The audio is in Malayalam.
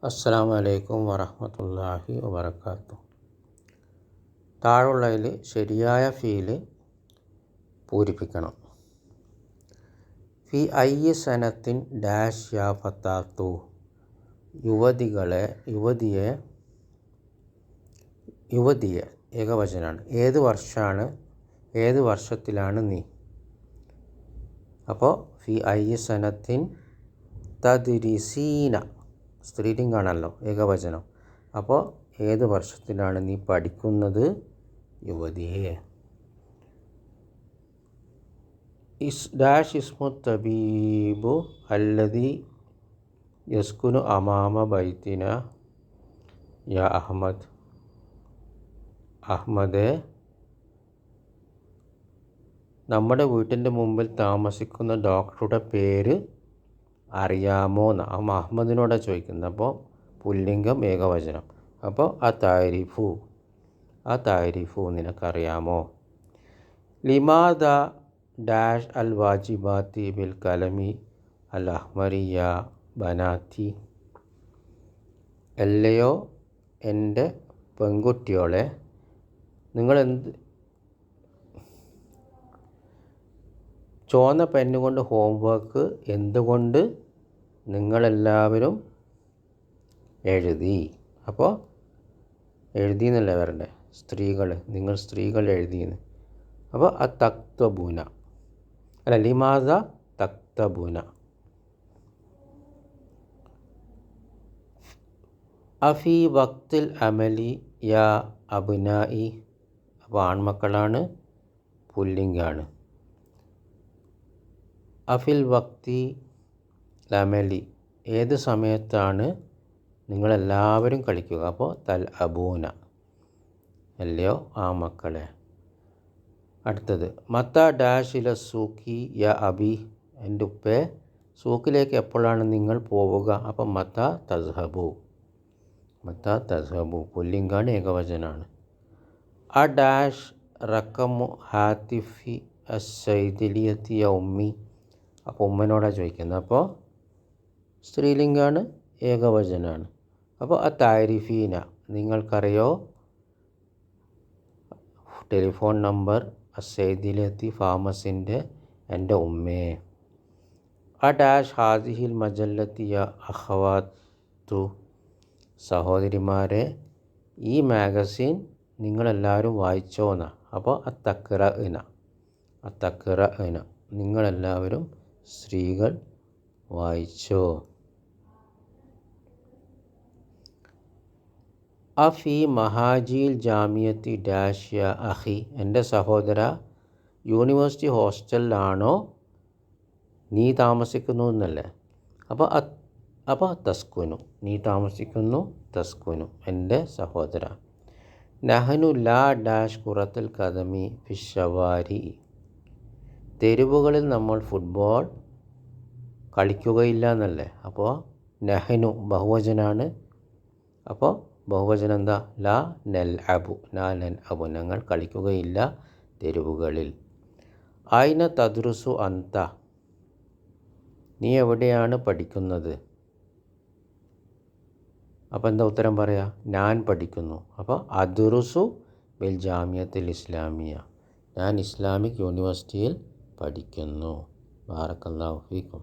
അസ്സലാമു അലൈക്കും വറഹ്മത്തുള്ളാഹി വബറകാതുഹു. താഴെയുള്ളതിൽ ശരിയായ ഫീല് പൂരിപ്പിക്കണം. ഫി അയ്യി സനത്തിൻ ഡാഷ് യാ ഫത്താത്തു. യുവതിയെ ഏകവചനാണ്. ഏത് വർഷത്തിലാണ് നീ? അപ്പോൾ ഫി അയ്യി സനത്തിൻ തദ്രിസീന സ്ത്രീലിംഗാണല്ലോ, ഏകവചനം. അപ്പോൾ ഏത് വർഷത്തിലാണ് നീ പഠിക്കുന്നത്? യുവതിയെ. ഡാഷ് ഇസ്മു തബീബു അല്ലദി യസ്കുനു അമാമ ബൈത്തിന യാ അഹമ്മദ്. അഹമ്മദേ, നമ്മുടെ വീട്ടിൻ്റെ മുമ്പിൽ താമസിക്കുന്ന ഡോക്ടറുടെ പേര് അറിയാമോ എന്ന് അഹമ്മദിനോടാണ് ചോദിക്കുന്നത്. അപ്പോൾ പുല്ലിംഗം ഏകവചനം. അപ്പോൾ ആ താരിഫു നിനക്കറിയാമോ? ലിമാദ ഡാഷ് അൽ വാജിബാത്തി ബിൽ കലമി അൽ അഹ്മരിയ ബനാത്തി. അല്ലയോ എൻ്റെ പെൺകുട്ടിയോളെ, ചുവന്ന പെന്നുകൊണ്ട് ഹോംവർക്ക് എന്തുകൊണ്ട് നിങ്ങളെല്ലാവരും എഴുതി? അപ്പോൾ എഴുതി എന്നല്ല വരണ്ടേ, നിങ്ങൾ സ്ത്രീകൾ എഴുതിയെന്ന്. അപ്പോൾ ആ തക്തബൂന അല്ല, ലിമാസ തക്തബൂന. അഫി വക്തിൽ അമലി യാ അബ്നായി. അപ്പോൾ ആൺമക്കളാണ്, പുല്ലിംഗാണ്. അഫിൽ വക്തി ലമലി, ഏത് സമയത്താണ് നിങ്ങളെല്ലാവരും കളിക്കുക? അപ്പോൾ തൽ അബൂന, അല്ലയോ ആ മക്കളെ. അടുത്തത് മത്ത ഡാഷ് ഇല സൂക്കി യാ അബി. എൻ്റെ ഉപ്പേ, സൂക്കിലേക്ക് എപ്പോഴാണ് നിങ്ങൾ പോവുക? അപ്പം മത്ത തസ്ഹബു പുല്ലിംഗാണ്, ഏകവചനാണ്. ആ ഡാഷ് റക്കമു ഹാത്തിഫി അസൈദിലിയത്തി യ ഉമ്മി. അപ്പോൾ ഉമ്മനോടാണ് ചോദിക്കുന്നത്. അപ്പോൾ സ്ത്രീലിംഗാണ്, ഏകവചനാണ്. അപ്പോൾ ആ താരിഫീന, നിങ്ങൾക്കറിയോ ടെലിഫോൺ നമ്പർ അസൈദിലെത്തി ഫാമസിൻ്റെ എൻ്റെ ഉമ്മയെ. ആ ഡാഷ് ഹാദിഹിൽ മജല്ലത്തി യ അഖവാത്തു. സഹോദരിമാരെ, ഈ മാഗസിൻ നിങ്ങളെല്ലാവരും വായിച്ചോന്നാ. അപ്പോൾ അത്തക്റഇന നിങ്ങളെല്ലാവരും സ്ത്രീകൾ വായിച്ചോ. അഫി മഹാജിൽ ജാമിയത്തി ഡാഷ് യ അഖി. എൻ്റെ സഹോദര, യൂണിവേഴ്സിറ്റി ഹോസ്റ്റലിലാണോ നീ താമസിക്കുന്നു എന്നല്ലേ? അപ്പോൾ തസ്കുനു, നീ താമസിക്കുന്നു, തസ്കുനു എൻ്റെ സഹോദര. നഹനു ലാ ഡാഷ് ഖുറത്തുൽ ഖദമി ഫിഷവാരി. തെരുവുകളിൽ നമ്മൾ ഫുട്ബോൾ കളിക്കുകയില്ല എന്നല്ലേ? അപ്പോൾ നഹനു ബഹുവചനാണ്. അപ്പോൾ ബഹുവചനം എന്താ? ലാ നെൽ അബു, ഞങ്ങൾ കളിക്കുകയില്ല തെരുവുകളിൽ. ഐന തദ്രുസു അന്ത. നീ എവിടെയാണ് പഠിക്കുന്നത്? അപ്പോൾ എന്താ ഉത്തരം പറയാ? ഞാൻ പഠിക്കുന്നു. അപ്പോൾ അദ്റുസു ബിൽ ജാമിയത്തുൽ ഇസ്ലാമിയ, ഞാൻ ഇസ്ലാമിക് യൂണിവേഴ്സിറ്റിയിൽ പഠിക്കുന്നു. ബാറക്കല്ലാഹു ഫീക്കും.